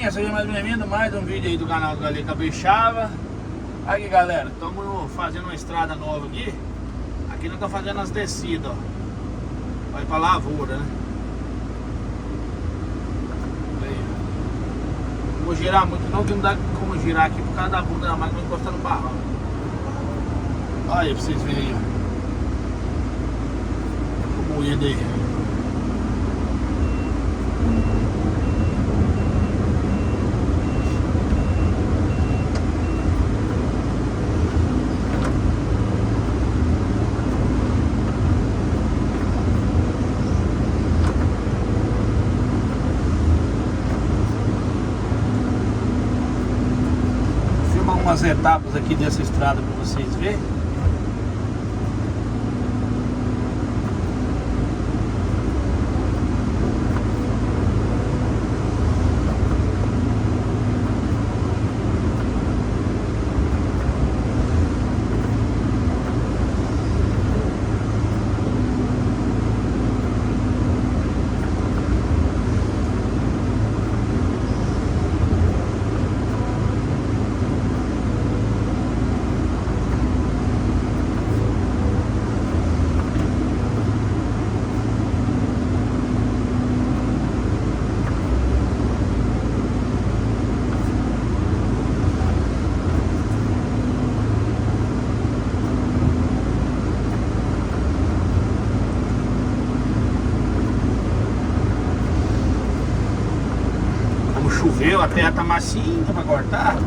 galerinha, seja mais bem-vindo a mais um vídeo aí do canal do Galinha Capixaba. Aqui galera, estamos fazendo uma estrada nova aqui. Aqui nós estamos fazendo as descidas, ó. Vai pra lavoura, né? Aí, não vou girar muito não, que não dá como girar aqui por causa da bunda da máquina encostar no barrão. Olha aí pra vocês verem aí, ó. O moído aí. Umas etapas aqui dessa estrada para vocês verem. Choveu, a terra tá macia pra cortar.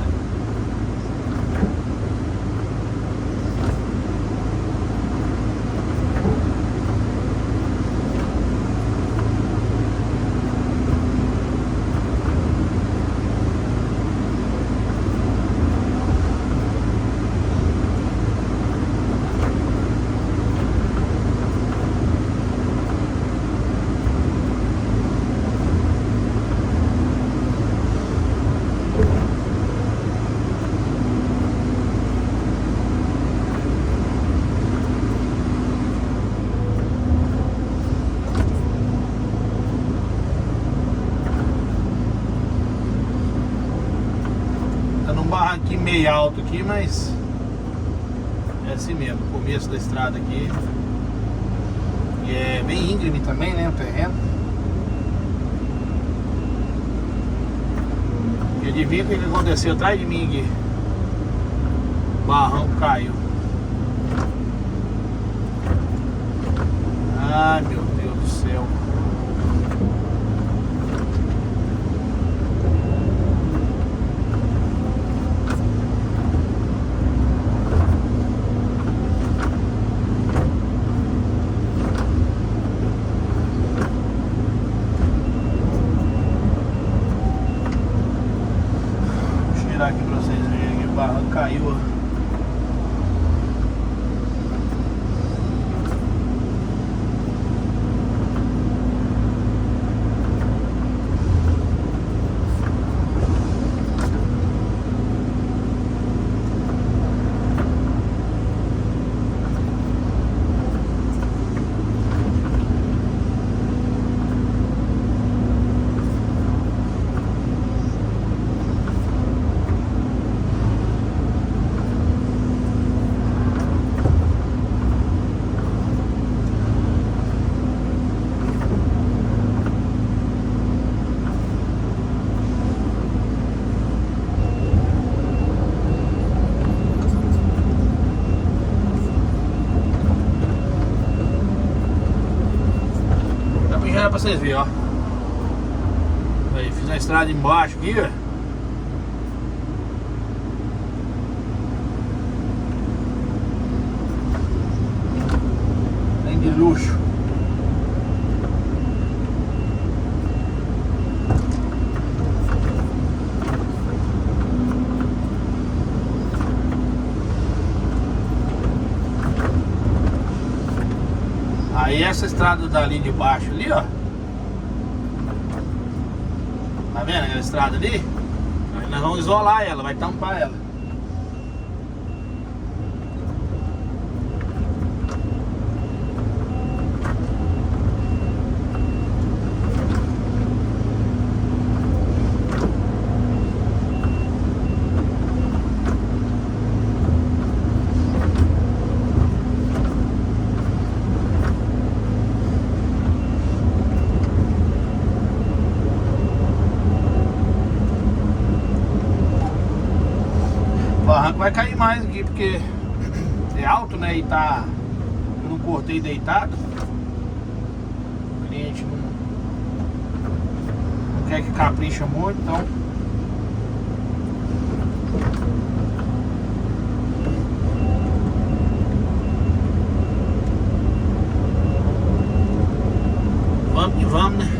Aqui meio alto aqui, mas é assim mesmo, o começo da estrada aqui. E é bem íngreme também, né, o terreno. E adivinha o que aconteceu atrás de mim aqui? O barrão caiu. Ai meu Deus do céu. Aqui pra vocês verem que o barranco caiu, ó. Pra vocês verem, ó. Aí, fiz a estrada embaixo aqui, ó. Tem de luxo. Aí essa estrada dali de baixo ali, ó. Tá vendo aquela estrada ali? Aí nós vamos isolar ela, vai tampar ela. barranco vai cair mais aqui, porque é alto, né? E tá... Eu não cortei deitado. O cliente não quer que capricha muito, então... Vamos que vamos, né?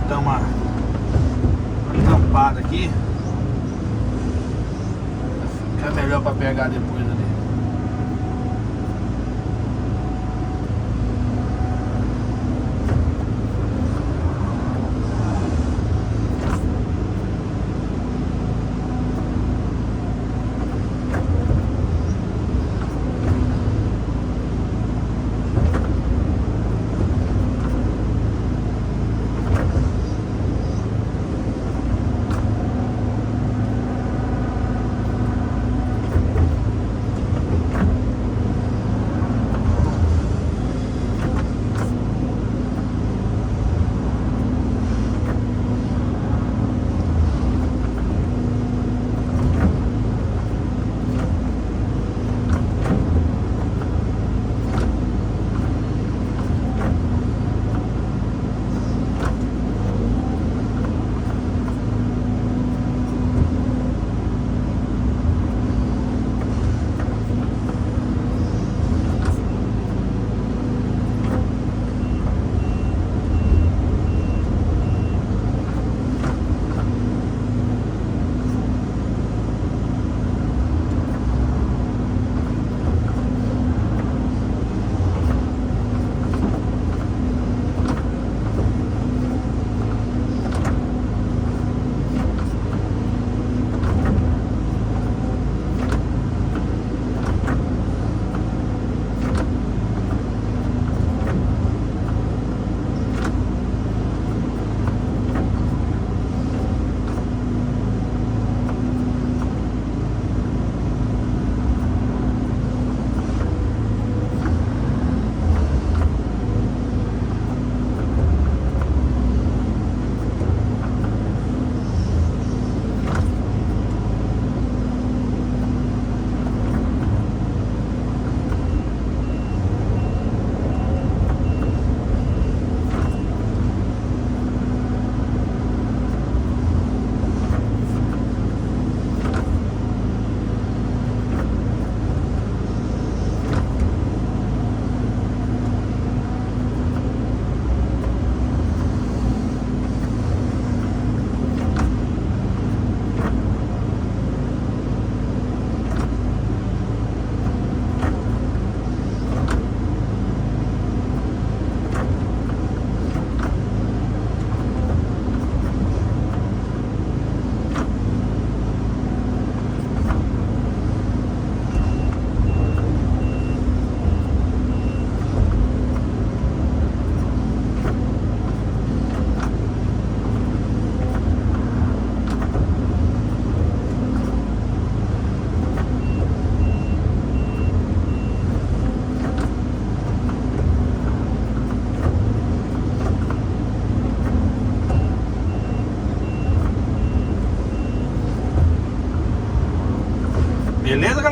Dar uma tampada aqui, fica melhor para pegar depois ali.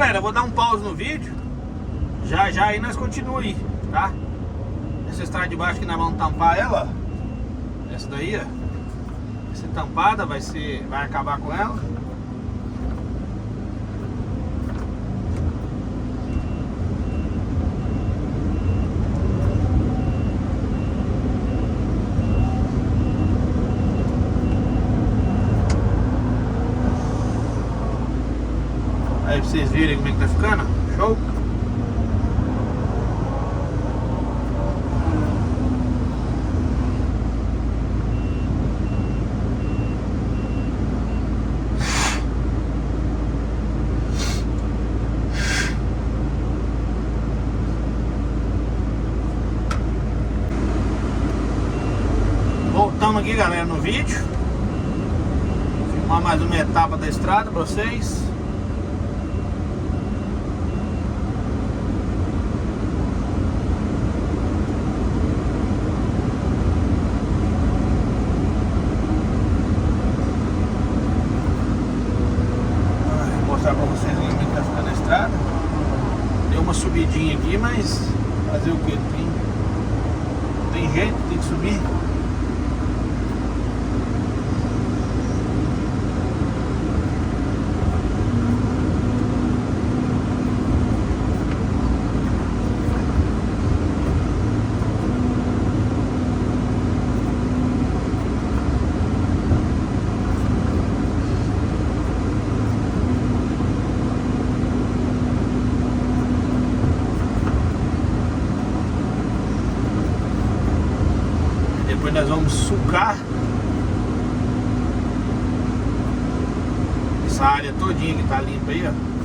galera, eu vou dar um pause no vídeo. Já já aí nós continuamos aí, tá? Essa estrada de baixo que nós vamos tampar ela, ó. Essa daí, ó. Vai ser tampada, vai acabar com ela. Aí pra vocês verem como é que tá ficando. Show? Voltamos aqui, galera, no vídeo. Filmar mais uma etapa da estrada pra vocês. Pra vocês como é que tá ficando a estrada. Deu uma subidinha aqui, mas fazer o que? Tem jeito, tem que subir. Depois nós vamos sucar essa área todinha que tá limpa aí, ó.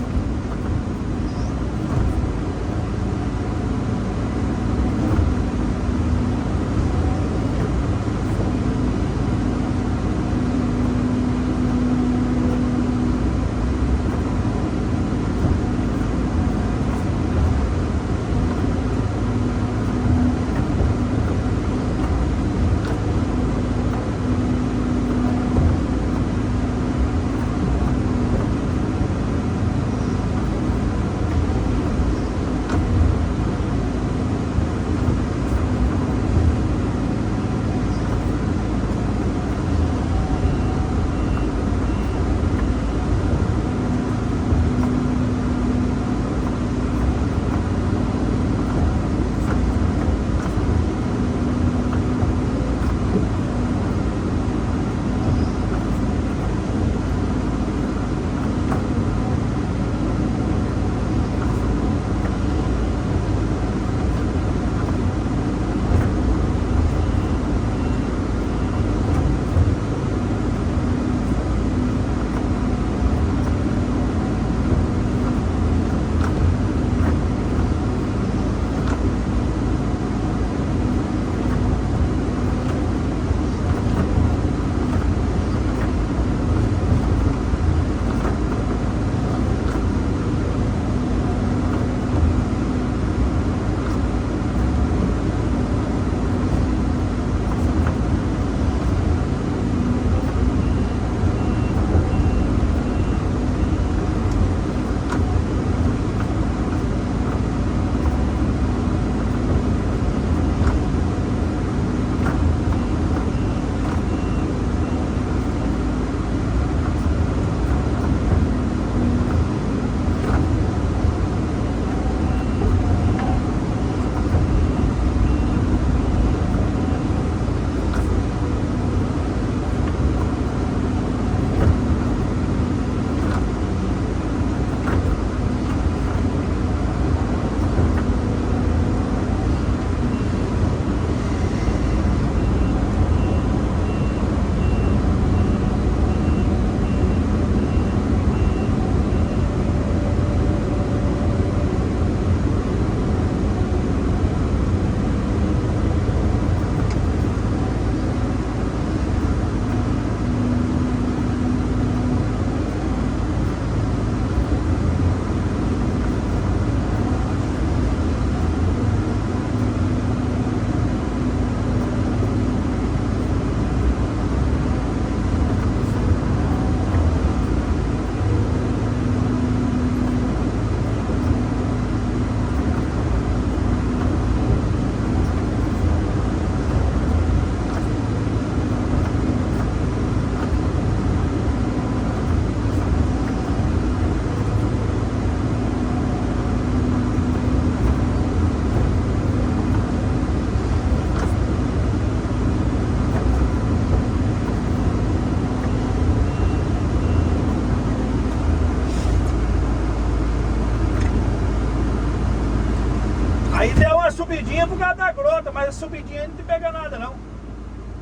Aí deu uma subidinha por causa da grota, mas a subidinha não te pega nada não.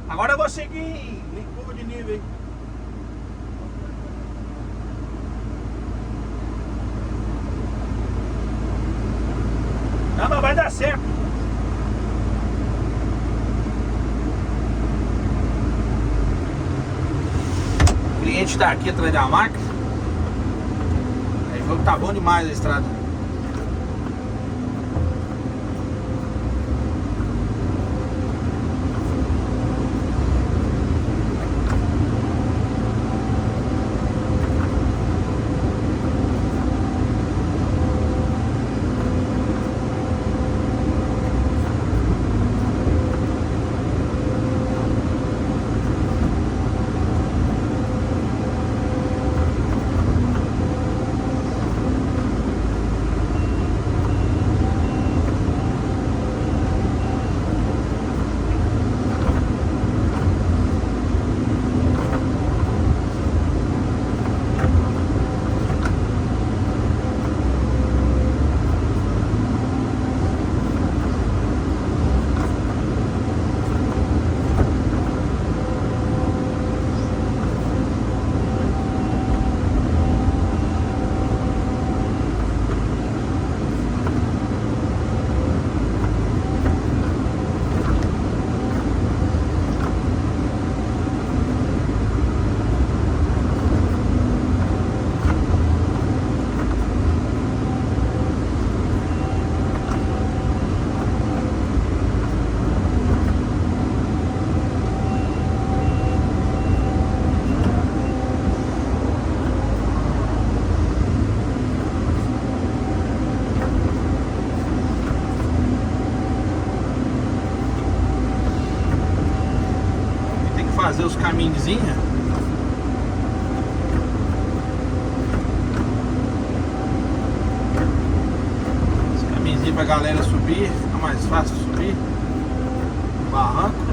Agora eu vou seguir em curva de nível aí. Não, mas vai dar certo. O cliente tá aqui atrás da máquina. Aí falou que tá bom demais a estrada. Fazer os caminhozinhos. Os caminhozinhos pra galera subir, fica mais fácil subir. Barranco.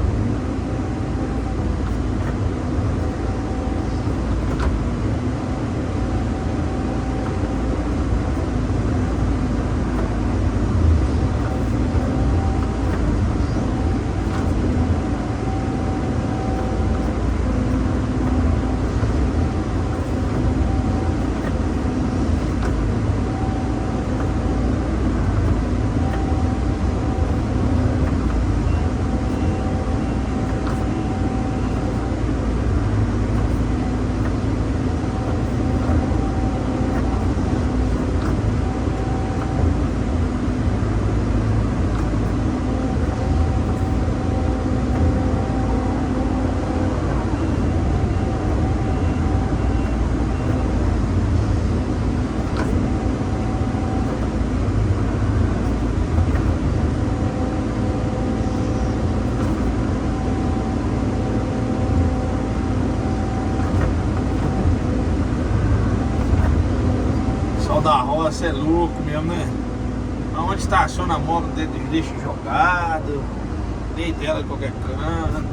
Da roça é louco mesmo, né? Onde estaciona a moto, deixa jogado, deita ela de qualquer canto,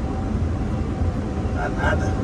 dá nada.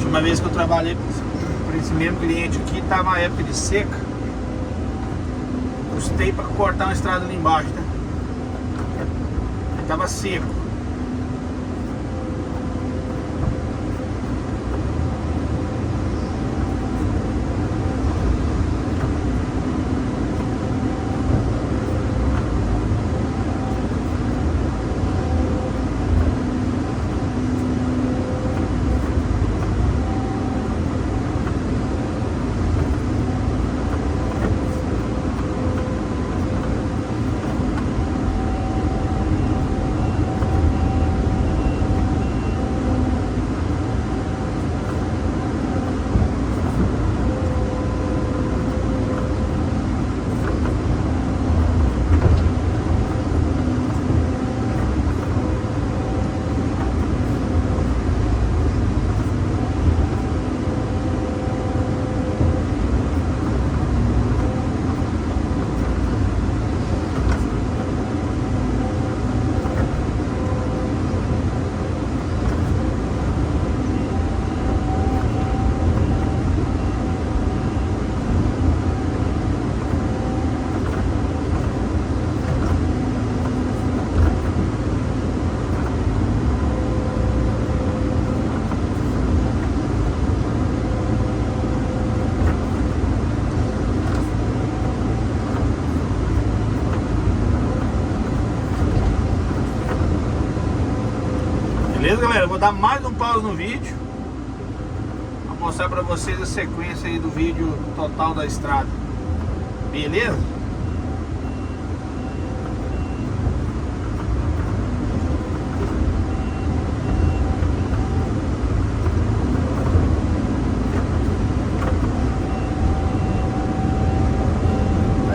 Uma vez que eu trabalhei para esse mesmo cliente aqui, tava uma época de seca. Custei para cortar uma estrada ali embaixo, tá? Tava seco. Beleza, galera? Vou dar mais um pause no vídeo pra mostrar pra vocês a sequência aí do vídeo total da estrada. Beleza?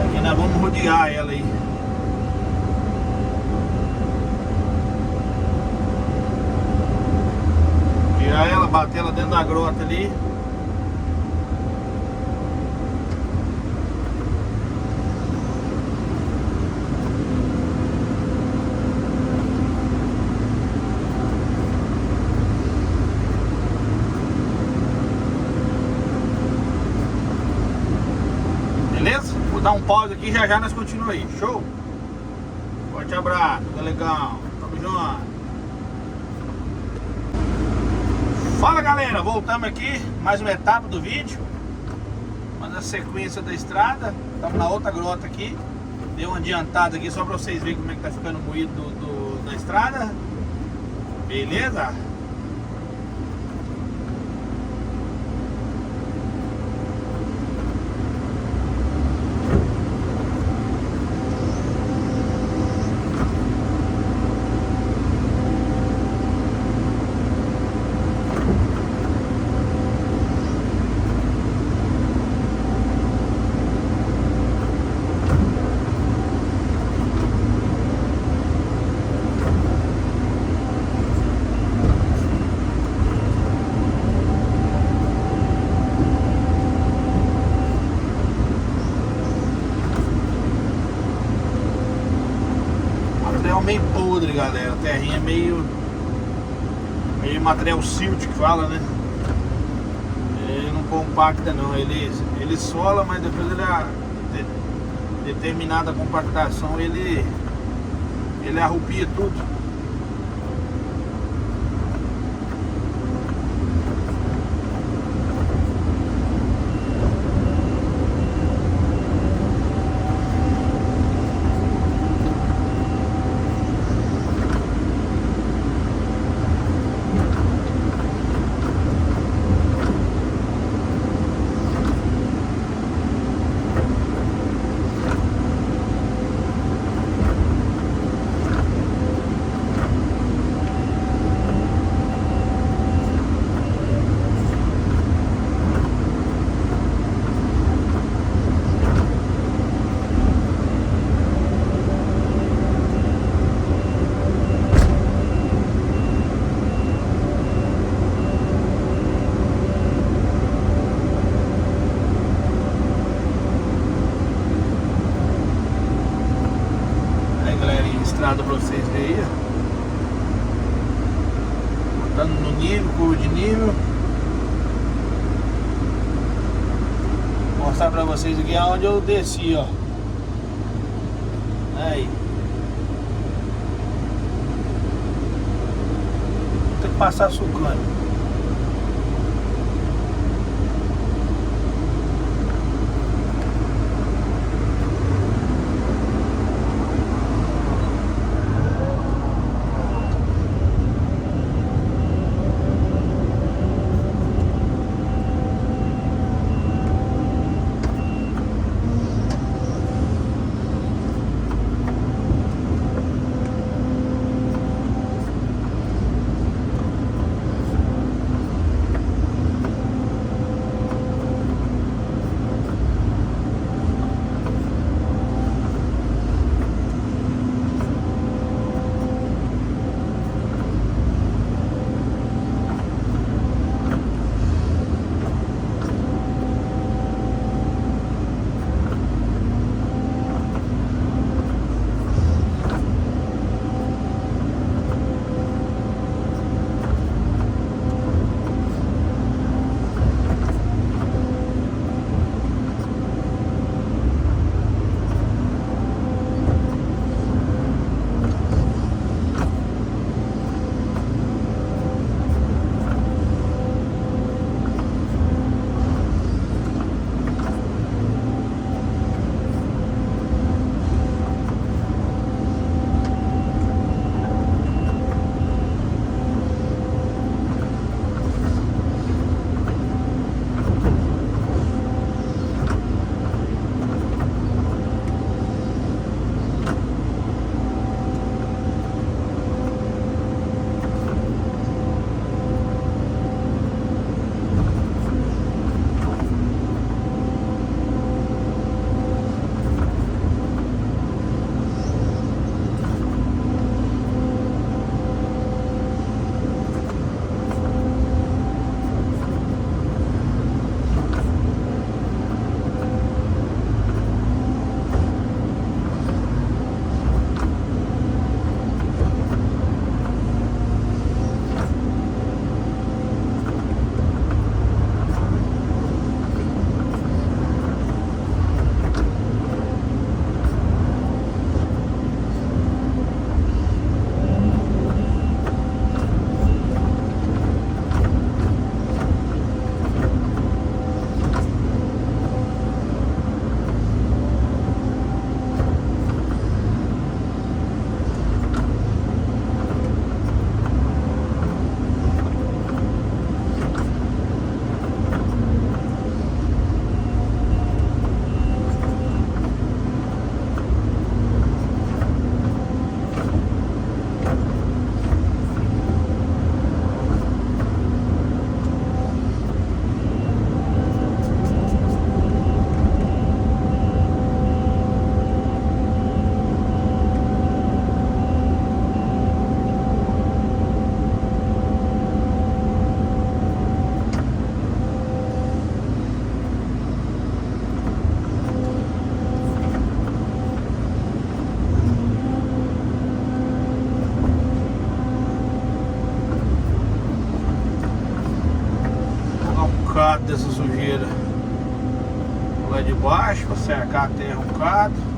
Aqui nós vamos rodear ela aí. Tirar ela, bater ela dentro da grota ali. Beleza? Vou dar um pause aqui e já nós continuamos aí. Show? Forte abraço, tá legal. Tamo junto. Fala, galera, voltamos aqui, mais uma etapa do vídeo. Mas a sequência da estrada. Estamos na outra grota aqui. Deu uma adiantada aqui só pra vocês verem como é que tá ficando o moído da estrada. Beleza? Meio podre, galera. A terrinha é meio material silt que fala, né? Ele não compacta não, ele sola, mas depois determinada compactação ele arrupia tudo. Estrada pra vocês verem aí, botando no nível, curva de nível. Vou mostrar pra vocês aqui aonde eu desci, ó. Aí vou ter que passar sucando. lá de baixo, pra cercar a terra um bocado.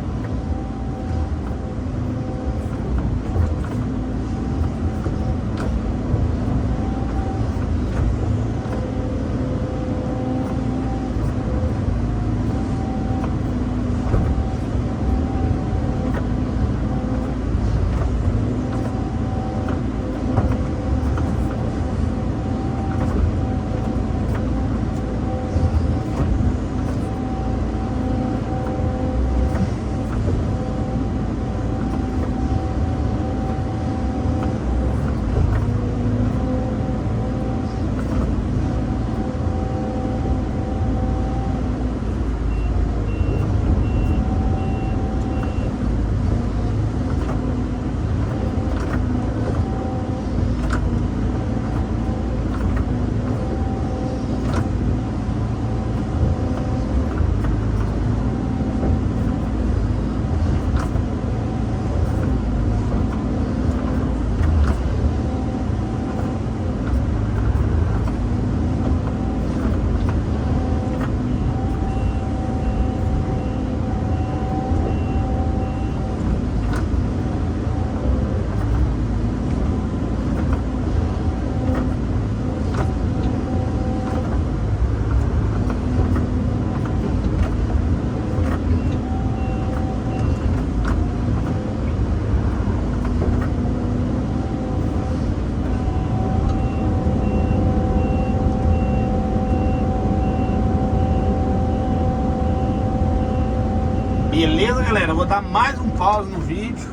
Beleza, galera? Eu vou dar mais um pause no vídeo.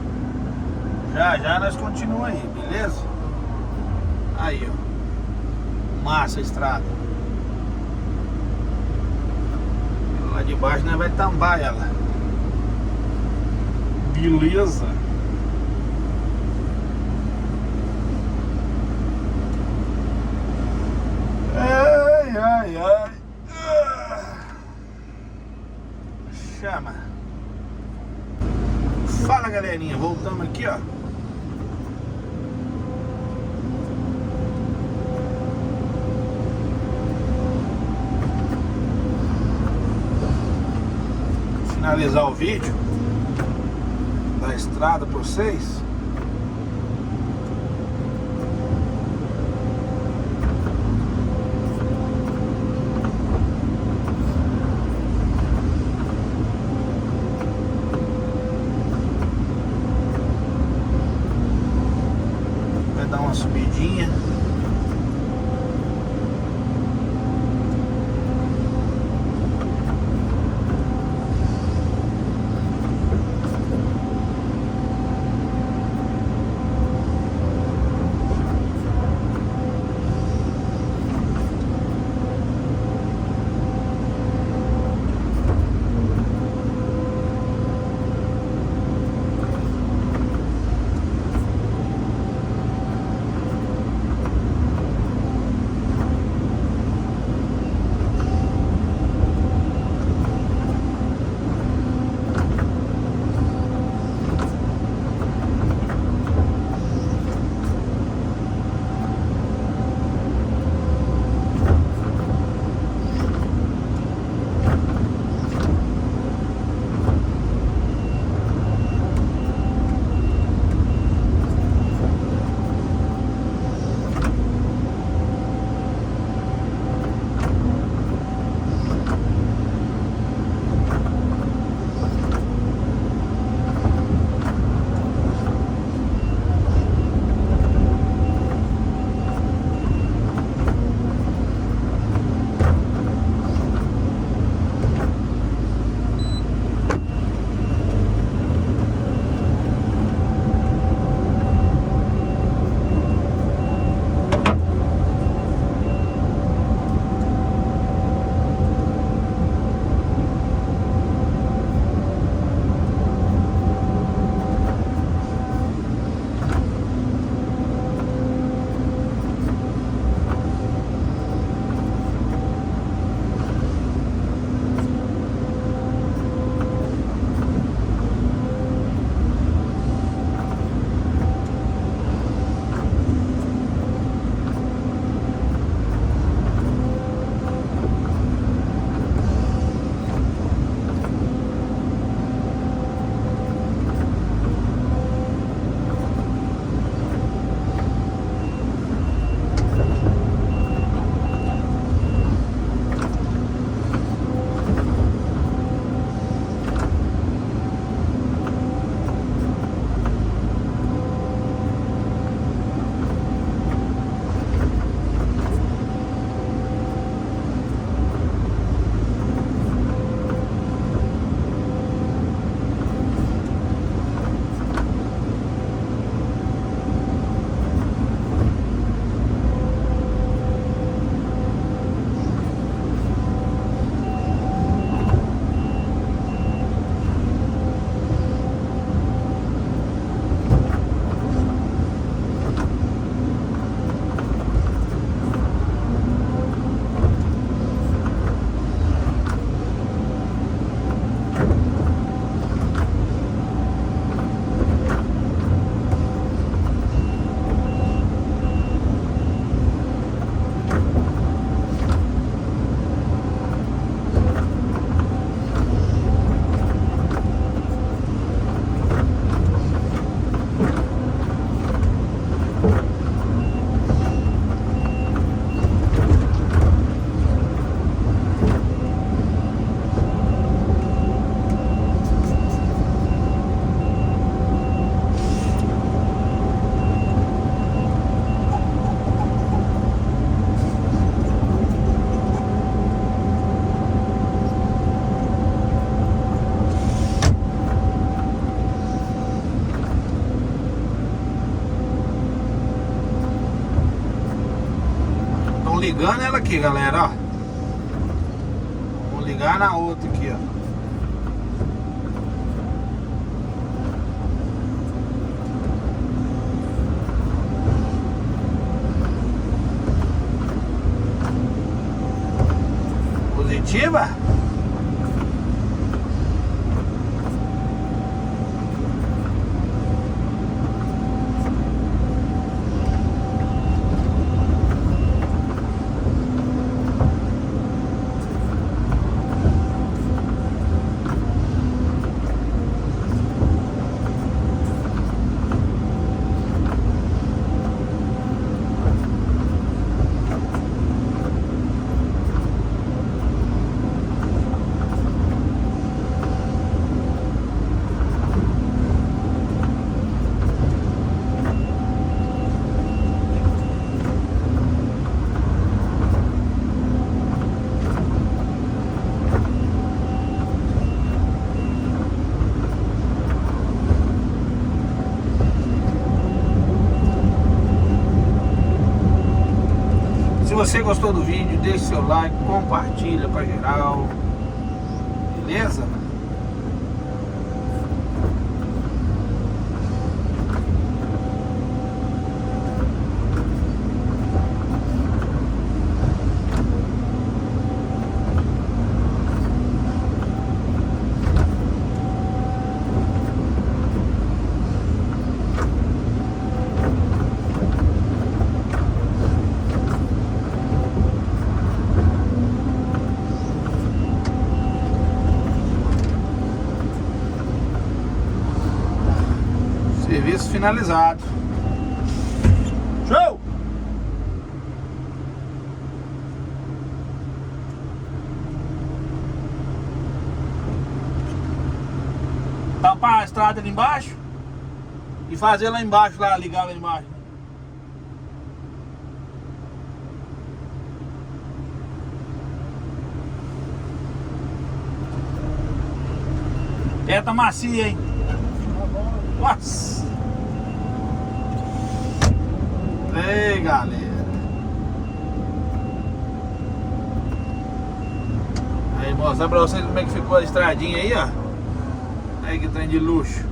Já já nós continuamos aí, beleza? Aí, ó. Massa a estrada. Lá de baixo nós vai tambar ela. Beleza? Ai, ai, ai. Chama. Fala, galerinha, voltamos aqui, ó. Finalizar o vídeo da estrada pra vocês. Dar uma subidinha. ligando ela aqui, galera, ó. Vamos ligar na outra aqui, ó. Positiva? Se você gostou do vídeo, deixe seu like, compartilha pra geral. Beleza? Serviço finalizado. Show! Tampar a estrada ali embaixo e fazer lá embaixo, lá, ligar lá embaixo. Terra macia, hein? Nossa! Ei, galera! Aí, mostrar pra vocês como é que ficou a estradinha aí, ó. Aí que trem de luxo.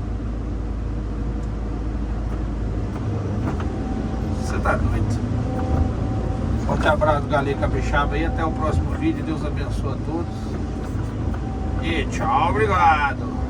Você tá doido? Forte abraço, galera capixaba aí. Até o próximo vídeo. Deus abençoe a todos. E tchau, obrigado!